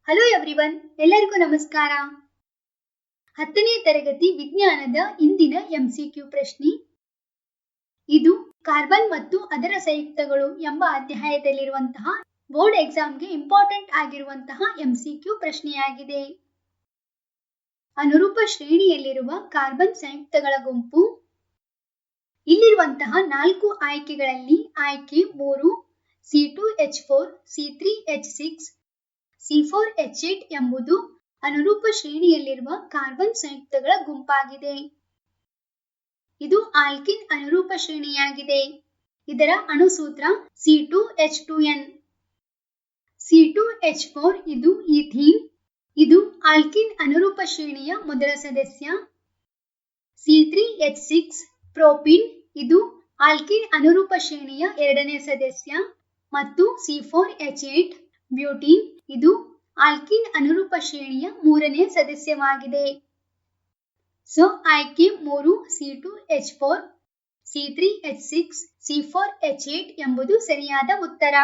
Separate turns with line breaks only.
Hello everyone, ಎಲ್ಲರಿಗೂ ನಮಸ್ಕಾರ. 10ನೇ ತರಗತಿ ವಿಜ್ಞಾನದ ಇಂದಿನ MCQ ಪ್ರಶ್ನೆ. ಇದು ಕಾರ್ಬನ್ ಮತ್ತು ಅದರ ಸಂಯುಕ್ತಗಳು ಎಂಬ ಅಧ್ಯಾಯದಲ್ಲಿರುವಂತಹ ಬೋರ್ಡ್ ಎಕ್ಸಾಮ್ಗೆ ಇಂಪಾರ್ಟೆಂಟ್ ಆಗಿರುವಂತಹ MCQ ಪ್ರಶ್ನೆಯಾಗಿದೆ. ಅನುರೂಪ ಶ್ರೇಣಿಯಲ್ಲಿರುವ ಕಾರ್ಬನ್ ಸಂಯುಕ್ತಗಳ ಗುಂಪು. ಇಲ್ಲಿರುವಂತಹ 4 ಆಯ್ಕೆಗಳಲ್ಲಿ ಆಯ್ಕೆ 3 C2H4, C3H6, C4H8 ಎಂಬುದು ಅನುರೂಪ ಶ್ರೇಣಿಯಲ್ಲಿರುವ ಕಾರ್ಬನ್ ಸಂಯುಕ್ತಗಳ ಗುಂಪಾಗಿದೆ. ಇದು ಆಲ್ಕಿನ್ ಅನುರೂಪ ಶ್ರೇಣಿಯಾಗಿದೆ. ಇದರ ಅಣುಸೂತ್ರ C2H2N. C2H4 ಇದು ಈಥೀನ್, ಇದು ಆಲ್ಕಿನ್ ಅನುರೂಪ ಶ್ರೇಣಿಯ ಮೊದಲ ಸದಸ್ಯ. C3H6 ಪ್ರೋಪೀನ್, ಇದು ಆಲ್ಕಿನ್ ಅನುರೂಪ ಶ್ರೇಣಿಯ ಎರಡನೇ ಸದಸ್ಯ. ಮತ್ತು C4H8 ಬ್ಯೂಟೀನ್, ಇದು ಆಲ್ಕಿನ್ ಅನುರೂಪ ಶ್ರೇಣಿಯ ಮೂರನೇ ಸದಸ್ಯವಾಗಿದೆ. ಸೊ ಆಯ್ಕೆ 3 C2H4, C3H6, C4H8 ಎಂಬುದು ಸರಿಯಾದ ಉತ್ತರ.